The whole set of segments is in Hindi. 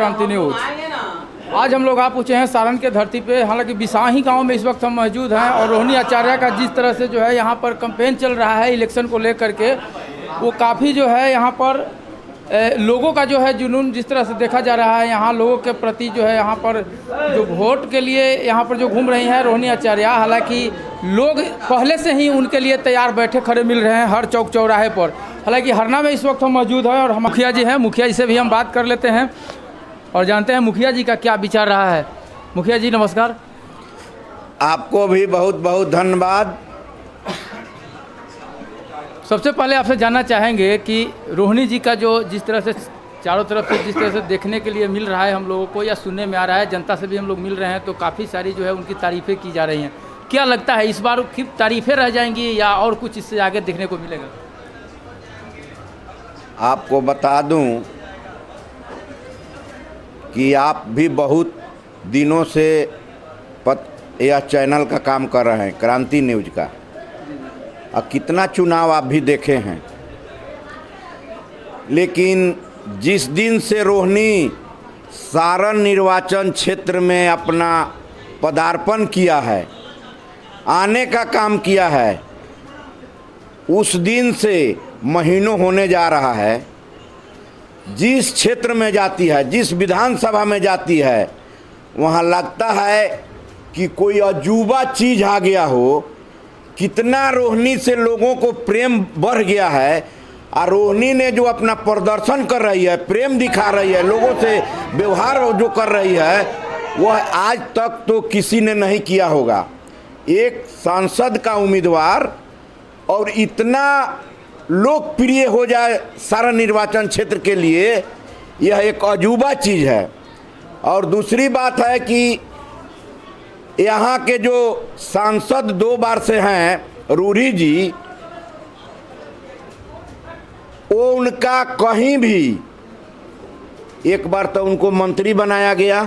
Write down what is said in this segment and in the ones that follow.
क्रांति न्यूज। आज हम लोग आ पहुँचे हैं सारण के धरती पे। हालांकि बिसाही गांव में इस वक्त हम मौजूद हैं और रोहिणी आचार्य का जिस तरह से जो है यहाँ पर कैंपेन चल रहा है इलेक्शन को लेकर के, वो काफ़ी जो है यहाँ पर लोगों का जो है जुनून जिस तरह से देखा जा रहा है, यहाँ लोगों के प्रति जो है यहाँ पर जो वोट के लिए यहाँ पर जो घूम रही हैं रोहिणी आचार्य। हालांकि लोग पहले से ही उनके लिए तैयार बैठे खड़े मिल रहे हैं हर चौक चौराहे पर। हालांकि हरना में इस वक्त हम मौजूद हैं और हम मुखिया जी हैं, मुखिया जी से भी हम बात कर लेते हैं और जानते हैं मुखिया जी का क्या विचार रहा है। मुखिया जी नमस्कार। आपको भी बहुत बहुत धन्यवाद। सबसे पहले आपसे जानना चाहेंगे कि रोहिणी जी का जो जिस तरह से चारों तरफ से जिस तरह से देखने के लिए मिल रहा है हम लोगों को या सुनने में आ रहा है, जनता से भी हम लोग मिल रहे हैं तो काफ़ी सारी जो है उनकी तारीफ़ें की जा रही हैं। क्या लगता है इस बार सिर्फ तारीफ़ें रह जाएंगी या और कुछ इससे आगे देखने को मिलेगा? आपको बता दूं कि आप भी बहुत दिनों से यह चैनल का काम कर रहे हैं, क्रांति न्यूज का, और कितना चुनाव आप भी देखे हैं। लेकिन जिस दिन से रोहिणी सारण निर्वाचन क्षेत्र में अपना पदार्पण किया है, आने का काम किया है, उस दिन से महीनों होने जा रहा है। जिस क्षेत्र में जाती है, जिस विधानसभा में जाती है, वहाँ लगता है कि कोई अजूबा चीज़ आ गया हो। कितना रोहिणी से लोगों को प्रेम बढ़ गया है और रोहिणी ने जो अपना प्रदर्शन कर रही है, प्रेम दिखा रही है, लोगों से व्यवहार जो कर रही है, वह आज तक तो किसी ने नहीं किया होगा। एक सांसद का उम्मीदवार और इतना लोकप्रिय हो जाए सारण निर्वाचन क्षेत्र के लिए, यह एक अजूबा चीज़ है। और दूसरी बात है कि यहाँ के जो सांसद 2 बार से हैं रूरी जी, वो उनका कहीं भी, एक बार तो उनको मंत्री बनाया गया,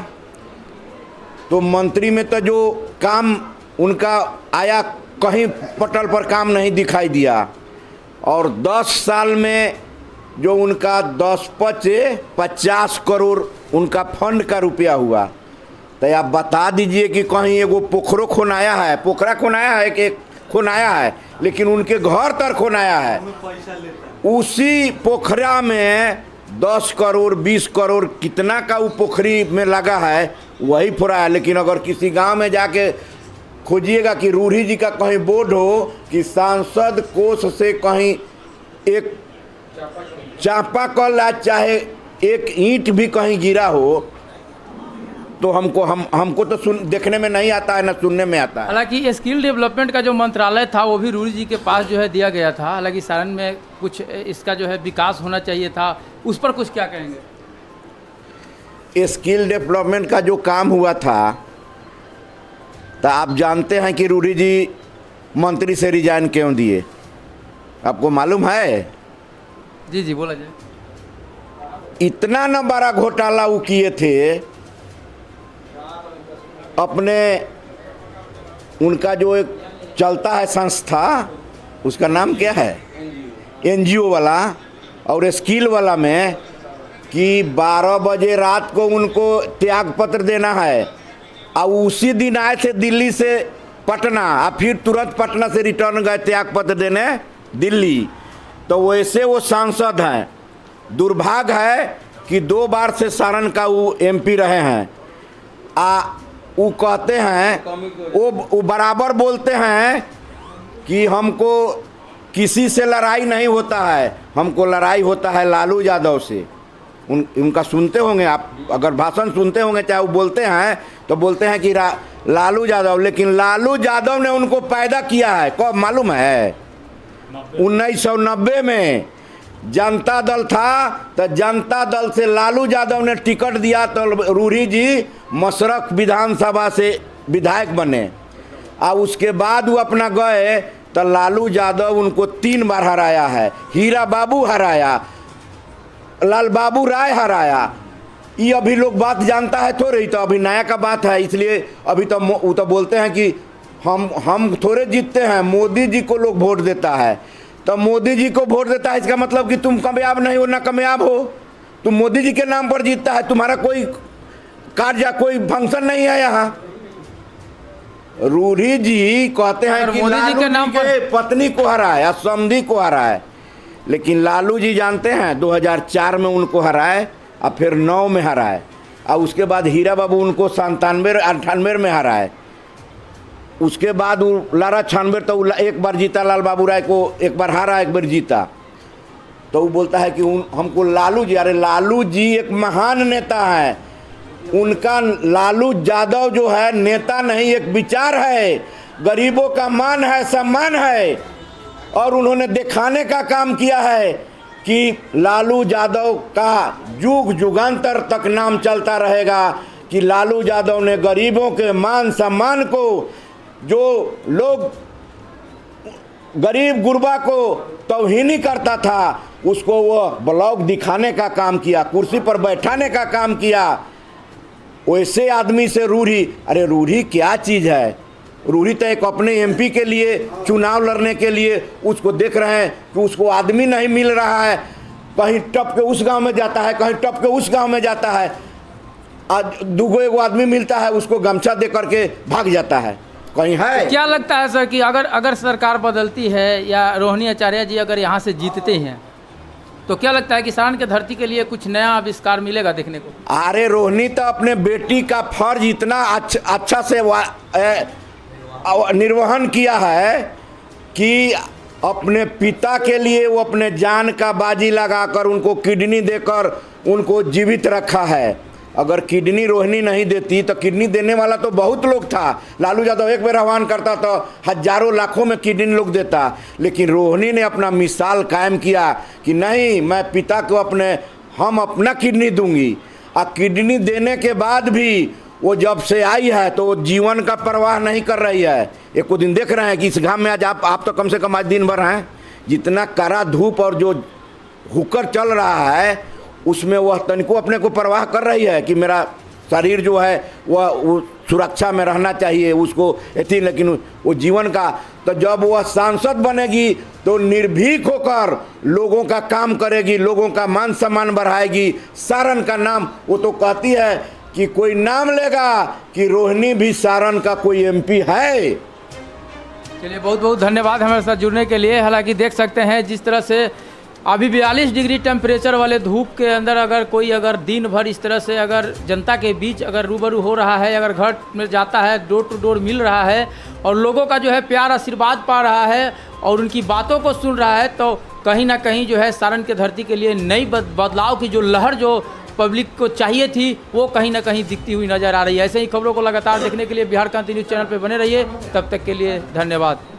तो मंत्री में तो जो काम उनका आया, कहीं पटल पर काम नहीं दिखाई दिया। और 10 साल में जो उनका 50 करोड़ उनका फंड का रुपया हुआ, तो आप बता दीजिए कि कहीं एगो पोखरो खोनाया है, पोखरा खोनाया है कि खोनाया है, लेकिन उनके घर तर खोनाया है। उसी पोखरा में 10 करोड़ 20 करोड़ कितना का वो पोखरी में लगा है, वही फोड़ा है। लेकिन अगर किसी गांव में जाके खोजिएगा कि रूढ़ी जी का कहीं बोर्ड हो कि सांसद कोष से कहीं एक चापाकल या चाहे एक ईंट भी कहीं गिरा हो, तो हमको तो देखने में नहीं आता है, ना सुनने में आता है। हालांकि स्किल डेवलपमेंट का जो मंत्रालय था वो भी रूरी जी के पास जो है दिया गया था। हालांकि सारण में कुछ इसका जो है विकास होना चाहिए था, उस पर कुछ क्या कहेंगे? स्किल डेवलपमेंट का जो काम हुआ था, तो आप जानते हैं कि रूरी जी मंत्री से रिजाइन क्यों दिए? आपको मालूम है? जी जी बोला जाए। इतना न बड़ा घोटाला वो किए थे अपने, उनका जो एक चलता है संस्था, उसका नाम क्या है, NGO वाला और स्किल वाला में, कि 12 बजे रात को उनको त्याग पत्र देना है। और उसी दिन आए थे दिल्ली से पटना, और फिर तुरंत पटना से रिटर्न गए त्याग पत्र देने दिल्ली। तो वैसे वो सांसद हैं। दुर्भाग्य है कि 2 बार से सारण का वो MP रहे हैं। वो कहते हैं, वो बराबर बोलते हैं कि हमको किसी से लड़ाई नहीं होता है, हमको लड़ाई होता है लालू यादव से। उनका सुनते होंगे आप, अगर भाषण सुनते होंगे, चाहे वो बोलते हैं तो बोलते हैं कि लालू यादव। लेकिन लालू यादव ने उनको पैदा किया है कब मालूम है? 1990 में जनता दल था, तो जनता दल से लालू यादव ने टिकट दिया, तो रूरी जी मशरक विधानसभा से विधायक बने। और उसके बाद वो अपना गए तो लालू यादव उनको 3 बार हराया है। हीरा बाबू हराया, लाल बाबू राय हराया। ये अभी लोग बात जानता है थोड़ी, तो अभी नया का बात है, इसलिए अभी तो वो तो बोलते हैं कि हम थोड़े जीतते हैं, मोदी जी को लोग वोट देता है। तो मोदी जी को वोट देता है, इसका मतलब कि तुम कामयाब नहीं हो, ना कामयाब हो। तुम मोदी जी के नाम पर जीतता है, तुम्हारा कोई कार्य कोई फंक्शन नहीं है यहाँ। रूढ़ी जी कहते हैं कि मोदी जी के नाम पर पत्नी को हराया, समधी को हराए, लेकिन लालू जी जानते हैं 2004 में उनको हराए और फिर 9 में हराए और उसके बाद हीरा बाबू उनको 97-98 में हराए। उसके बाद वो लारा 96 तो एक बार जीता, लाल बाबू राय को एक बार हारा, एक बार जीता। तो वो बोलता है कि हमको लालू जी, अरे लालू जी एक महान नेता है, उनका लालू यादव जो है नेता नहीं, एक विचार है, गरीबों का मान है, सम्मान है, और उन्होंने दिखाने का काम किया है कि लालू यादव का युग युगांतर तक नाम चलता रहेगा कि लालू यादव ने गरीबों के मान सम्मान को, जो लोग गरीब गुरबा को तौहीनी करता था उसको वो ब्लॉक दिखाने का काम किया, कुर्सी पर बैठाने का काम किया। वैसे आदमी से रूढ़ी, अरे रूढ़ी क्या चीज़ है? रूढ़ी तो एक अपने एमपी के लिए चुनाव लड़ने के लिए उसको देख रहे हैं कि उसको आदमी नहीं मिल रहा है, कहीं टप के उस गांव में जाता है, कहीं टप के उस गांव में जाता है, आज दूगो एगो आदमी मिलता है उसको गमछा दे करके भाग जाता है, कहीं है। क्या लगता है सर कि अगर सरकार बदलती है या रोहिणी आचार्य जी अगर यहाँ से जीतते हैं तो क्या लगता है कि सारण के धरती के लिए कुछ नया आविष्कार मिलेगा देखने को? अरे रोहिणी तो अपने बेटी का फर्ज इतना अच्छा से निर्वहन किया है कि अपने पिता के लिए वो अपने जान का बाजी लगाकर उनको किडनी देकर उनको जीवित रखा है। अगर किडनी रोहिणी नहीं देती तो किडनी देने वाला तो बहुत लोग था, लालू यादव एक बार आह्वान करता तो हजारों लाखों में किडनी लोग देता, लेकिन रोहिणी ने अपना मिसाल कायम किया कि नहीं, मैं पिता को हम अपना किडनी दूंगी। और किडनी देने के बाद भी वो जब से आई है तो वो जीवन का परवाह नहीं कर रही है। एक को दिन देख रहे हैं कि इस घाम में आज आप तो कम से कम आज दिन भर हैं, जितना कड़ा धूप और जो हुक्कर चल रहा है उसमें वह तनिको अपने को परवाह कर रही है कि मेरा शरीर जो है वह सुरक्षा में रहना चाहिए उसको ऐसी, लेकिन वो जीवन का, तो जब वह सांसद बनेगी तो निर्भीक होकर लोगों का काम करेगी, लोगों का मान सम्मान बढ़ाएगी, सारण का नाम, वो तो कहती है कि कोई नाम लेगा कि रोहिणी भी सारण का कोई एमपी है। चलिए बहुत बहुत धन्यवाद हमारे साथ जुड़ने के लिए। हालांकि देख सकते हैं जिस तरह से अभी 42 डिग्री टेम्परेचर वाले धूप के अंदर अगर दिन भर इस तरह से अगर जनता के बीच अगर रूबरू हो रहा है, अगर घर में जाता है, डोर टू डोर मिल रहा है और लोगों का जो है प्यार आशीर्वाद पा रहा है और उनकी बातों को सुन रहा है, तो कहीं ना कहीं जो है सारण के धरती के लिए नई बदलाव की जो लहर जो पब्लिक को चाहिए थी वो कहीं ना कहीं दिखती हुई नज़र आ रही है। ऐसे ही खबरों को लगातार देखने के लिए बिहार क्रांति न्यूज़ चैनल पर बने रहिए। तब तक के लिए धन्यवाद।